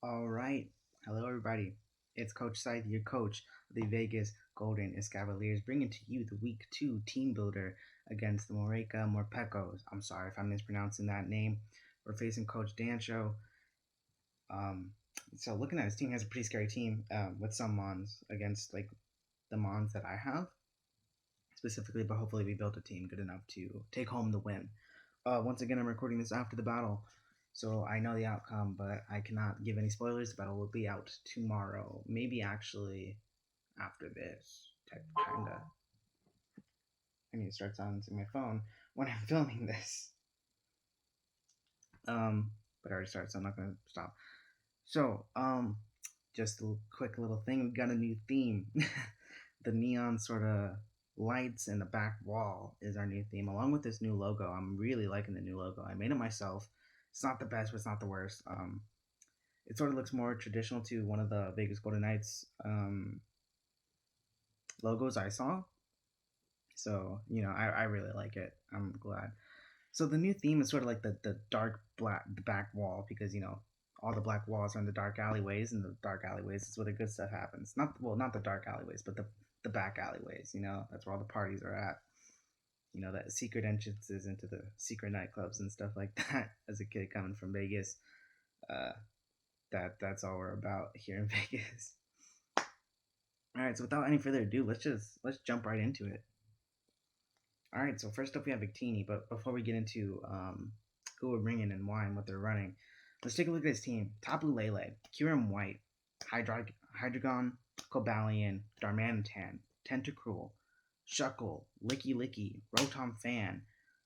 All right. Hello, everybody. It's Coach Sythe, your coach of the Vegas Golden Escavaliers, bringing to you the Week 2 Team Builder against the Moreca Morpecos. I'm sorry if I'm mispronouncing that name. We're facing Coach Danchou. Um, so looking at his team, he has a pretty scary team with some Mons against like the Mons that I have specifically, but hopefully we built a team good enough to take home the win. Once again, I'm recording this after the battle, so I know the outcome, but I cannot give any spoilers. The battle will be out tomorrow, maybe actually after this. Kinda. I need to start silencing my phone when I'm filming this. But I already started, so I'm not gonna stop. So, just a quick little thing. We got a new theme. The neon sort of lights in the back wall is our new theme, along with this new logo. I'm really liking the new logo. I made it myself. It's not the best, but it's not the worst. It sort of looks more traditional to one of the Vegas Golden Knights logos I saw. So, I really like it. I'm glad. So the new theme is sort of like the dark black the back wall because all the black walls are in the dark alleyways, and the dark alleyways is where the good stuff happens. Not the dark alleyways, but the back alleyways. That's where all the parties are at. That secret entrances into the secret nightclubs and stuff like that. As a kid coming from Vegas, uh, that's all we're about here in Vegas. All right, so without any further ado, let's jump right into it. All right, so first up we have Victini, but before we get into who we're bringing and why and what they're running, let's take a look at his team. Tapu Lele, Kieran White, Hydreigon, Cobalion, Darmanitan, Tentacruel, Shuckle, Licky Licky, Rotom Fan,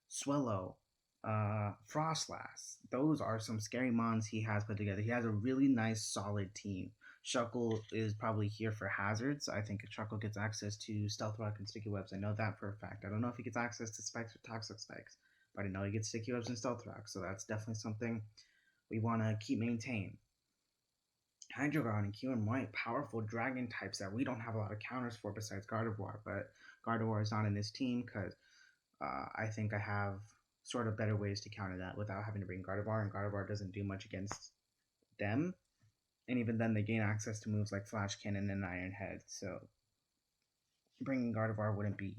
Swellow, Frostlass. Those are some scary mons he has put together. He has a really nice, solid team. Shuckle is probably here for hazards. I think Shuckle gets access to Stealth Rock and Sticky Webs. I know that for a fact. I don't know if he gets access to Spikes or Toxic Spikes, but I know he gets Sticky Webs and Stealth Rock, so that's definitely something we want to keep maintain. Hydreigon and Q and White, powerful dragon types that we don't have a lot of counters for besides Gardevoir, but Gardevoir is not in this team because I think I have sort of better ways to counter that without having to bring Gardevoir, and Gardevoir doesn't do much against them. And even then, they gain access to moves like Flash Cannon and Iron Head, so bringing Gardevoir wouldn't be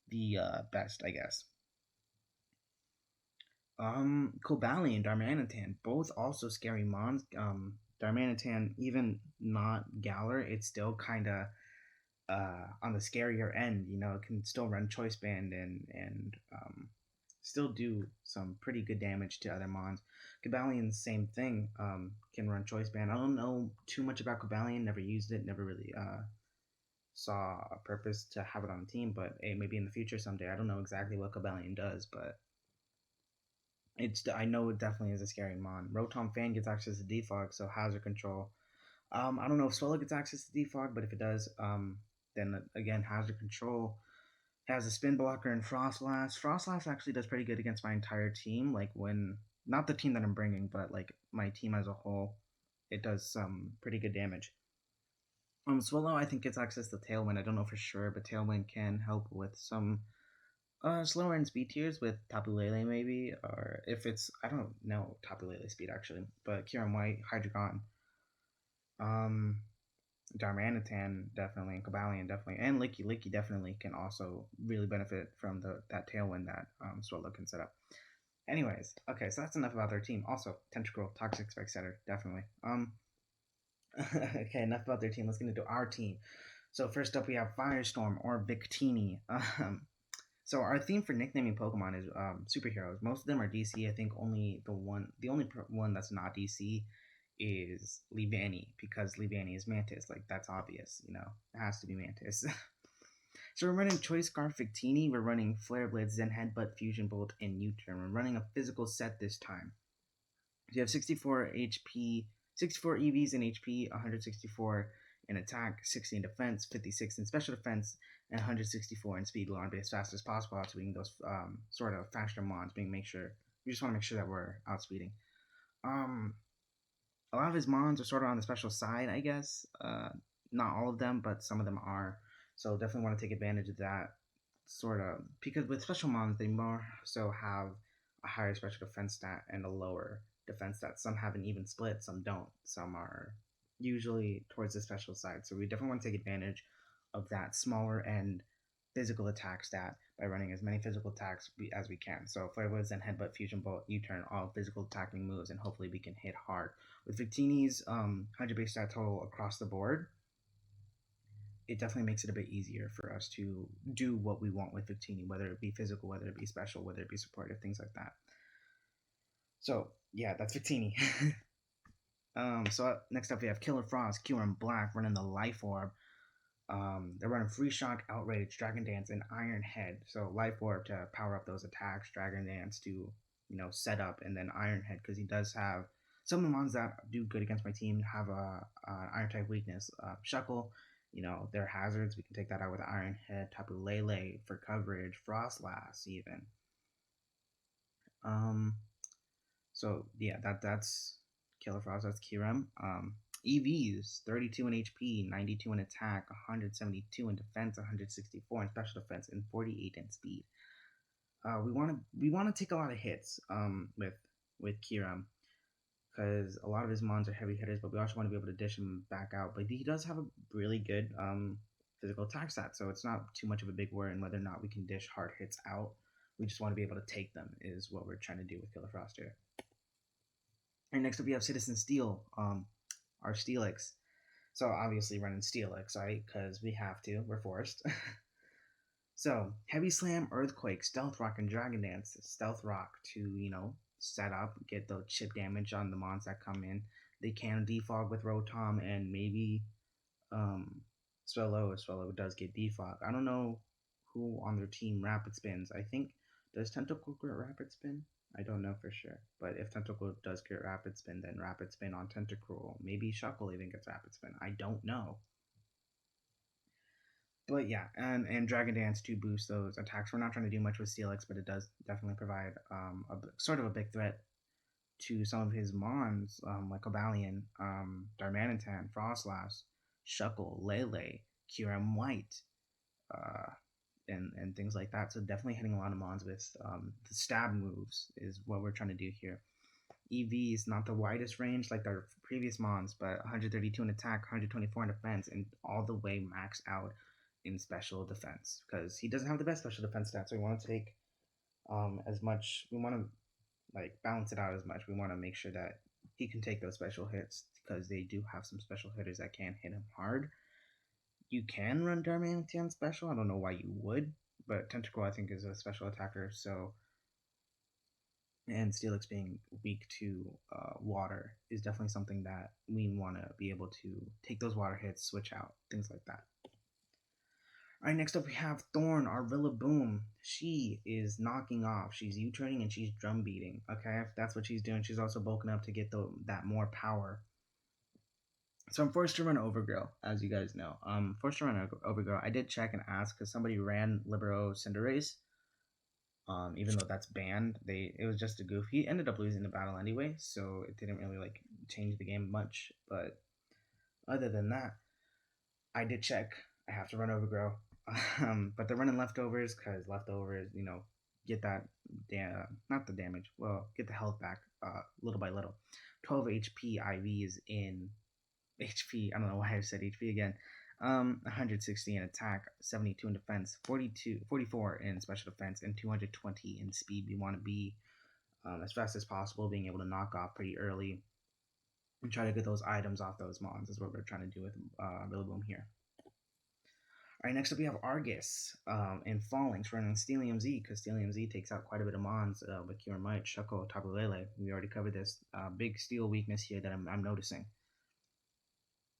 the best, I guess. Cobalion and Darmanitan, both also scary mons. Darmanitan, even not Galar, it's still kind of on the scarier end. It can still run Choice Band and still do some pretty good damage to other mons. Cobalion, same thing. Can run Choice Band. I don't know too much about Cobalion. Never used it. Never really saw a purpose to have it on the team. But hey, maybe in the future someday. I don't know exactly what Cobalion does, but I know it definitely is a scary mon. Rotom Fan gets access to Defog, so Hazard Control. I don't know if Swallow gets access to Defog, but if it does, then again Hazard Control has a Spin Blocker and Frostlass. Frostlass actually does pretty good against my entire team. Like when not the team that I'm bringing, but like my team as a whole, it does some pretty good damage. Swallow I think gets access to Tailwind. I don't know for sure, but Tailwind can help with some slower in speed tiers with Tapu Lele maybe, or if it's I don't know Tapu Lele speed actually, but Kieran White, Hydreigon, um, Darmanitan definitely, and Cobalion definitely, and Licky Licky definitely can also really benefit from that tailwind that Swallow can set up. Anyways, okay, so that's enough about their team. Also, Tentacruel, Toxic Spike Setter, definitely. Okay, enough about their team. Let's get into our team. So first up, we have Firestorm or Victini. So our theme for nicknaming Pokemon is superheroes. Most of them are DC. I think the only one that's not DC is Leavanny because Leavanny is Mantis. Like that's obvious, it has to be Mantis. So we're running Choice Scarf Victini. We're running Flare Blade, Zen Headbutt, Fusion Bolt, and U-Turn. We're running a physical set this time. So you have 64 HP, 64 EVs in HP, 164 in attack, 60 in defense, 56 in special defense, and 164 in speed. We want to be as fast as possible outspeeding those sort of faster mons. We just want to make sure that we're outspeeding. A lot of his mons are sort of on the special side, I guess. Not all of them, but some of them are. So definitely want to take advantage of that sort of because with special mons they more so have a higher special defense stat and a lower defense stats. Some have an even split, some don't. Some are usually towards the special side. So we definitely want to take advantage of that smaller end physical attack stat by running as many physical attacks as we can. So Flareblades and Headbutt, Fusion Bolt, U-turn, all physical attacking moves, and hopefully we can hit hard. With Victini's 100 base stat total across the board, it definitely makes it a bit easier for us to do what we want with Victini, whether it be physical, whether it be special, whether it be supportive, things like that. So yeah, that's Victini. So next up we have Killer Frost, Kyurem Black running the Life Orb. They're running Free Shock, Outrage, Dragon Dance, and Iron Head. So Life Orb to power up those attacks, Dragon Dance to set up, and then Iron Head because he does have some of the mons that do good against my team have a Iron type weakness. Shuckle, they're hazards. We can take that out with Iron Head, Tapu Lele for coverage, Frostlass even. So yeah, that's Killer Frost. That's Kyurem. EVs 32 in HP, 92 in attack, 172 in defense, 164 in special defense, and 48 in speed. We want to take a lot of hits with Kyurem because a lot of his mons are heavy hitters, but we also want to be able to dish him back out. But he does have a really good physical attack stat, so it's not too much of a big worry in whether or not we can dish hard hits out. We just want to be able to take them is what we're trying to do with Killer Frost here. And next up we have Citizen Steel, our Steelix. So obviously running Steelix, right? Because we have to. We're forced. So Heavy Slam, Earthquake, Stealth Rock, and Dragon Dance. Stealth Rock to set up, get the chip damage on the mons that come in. They can defog with Rotom and maybe Swellow. Swellow does get defog. I don't know who on their team Rapid Spins. I think does Tentacle get Rapid Spin? I don't know for sure. But if Tentacle does get Rapid Spin, then Rapid Spin on Tentacruel. Maybe Shuckle even gets Rapid Spin. I don't know. But yeah, and Dragon Dance to boost those attacks. We're not trying to do much with Steelix, but it does definitely provide sort of a big threat to some of his mons, like Cobalion, Darmanitan, Frostlass, Shuckle, Lele, Kyurem White, and things like that. So definitely hitting a lot of mons with the stab moves is what we're trying to do here. EV is not the widest range like their previous mons, but 132 in attack, 124 in defense, and all the way maxed out in special defense because he doesn't have the best special defense stats. So we want to take as much. We want to balance it out as much. We want to make sure that he can take those special hits because they do have some special hitters that can hit him hard. You can run Darmanitan special. I don't know why you would, but Tentacle I think is a special attacker. So, and Steelix being weak to water is definitely something that we want to be able to take those water hits, switch out, things like that. All right, next up we have Thorn, our Rillaboom. She is knocking off. She's U-turning and she's drum beating. Okay, that's what she's doing. She's also bulking up to get that more power. So I'm forced to run Overgrow, as you guys know. Forced to run Overgrow. I did check and ask because somebody ran Libero Cinderace. Even though that's banned, it was just a goof. He ended up losing the battle anyway, so it didn't really change the game much. But other than that, I did check. I have to run Overgrow. But they're running Leftovers because Leftovers, get that not the damage. Well, get the health back little by little. 12 HP IVs in HP. I don't know why I said HP again. 160 in attack, 72 in defense, 44 in special defense, and 220 in speed. We want to be as fast as possible, being able to knock off pretty early and try to get those items off those mons is what we're trying to do with Rillaboom here. All right, next up we have Argus and Falling. We're running Steelium Z because Steelium Z takes out quite a bit of mons with Kyurem White, Shuckle, Tapu Lele. We already covered this big steel weakness here that I'm noticing.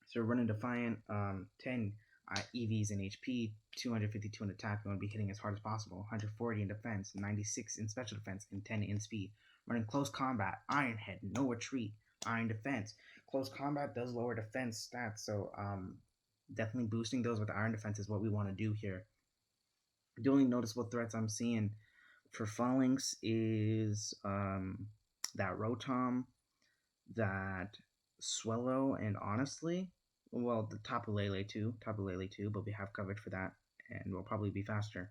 So we're running Defiant, 10 EVs in HP, 252 in attack. We want to be hitting as hard as possible. 140 in defense, 96 in special defense, and 10 in speed. Running Close Combat, Iron Head, No Retreat, Iron Defense. Close Combat does lower defense stats, so definitely boosting those with Iron Defense is what we want to do here. The only noticeable threats I'm seeing for Fallings is that Rotom, that Swellow, and honestly, well, the Tapu Lele too, but we have coverage for that, and we'll probably be faster.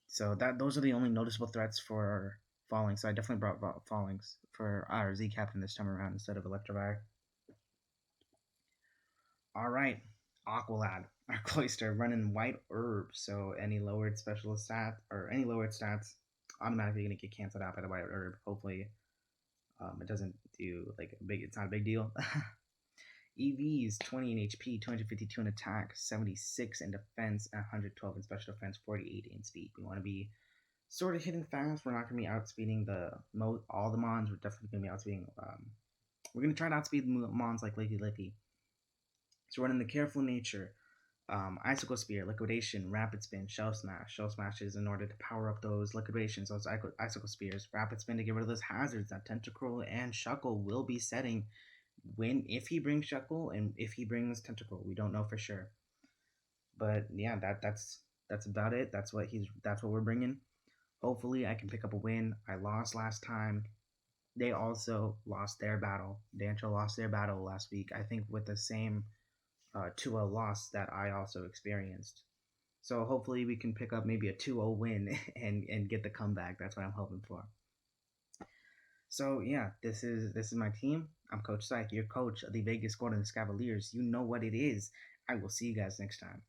So those are the only noticeable threats for Falling, so I definitely brought Fallings for our Z Captain this time around instead of Electrovire. Alright, Aqualad, our Cloister, running White Herb, so any lowered special stat, or any lowered stats, automatically going to get cancelled out by the White Herb. Hopefully, it doesn't do, like, it's not a big deal. EVs 20 in HP, 252 in attack, 76 in defense, 112 in special defense, 48 in speed. We want to be sort of hitting fast. We're not going to be outspeeding all the mons. We're definitely going to be outspeeding. We're going to try to outspeed the mons like Licky Licky. So running the Careful Nature, Icicle Spear, Liquidation, Rapid Spin, Shell Smash. Shell Smashes in order to power up those Liquidations, those Icicle Spears. Rapid Spin to get rid of those hazards that Tentacruel and Shuckle will be setting if he brings Shuckle and if he brings Tentacruel. We don't know for sure. But yeah, that's about it. That's what we're bringing. Hopefully I can pick up a win. I lost last time. They also lost their battle. Danchou lost their battle last week, I think with the same 2-0 loss that I also experienced. So hopefully we can pick up maybe a 2-0 win and get the comeback. That's what I'm hoping for. So yeah, this is my team. I'm Coach Sythe, your coach of the Vegas Golden Cavaliers. You know what it is. I will see you guys next time.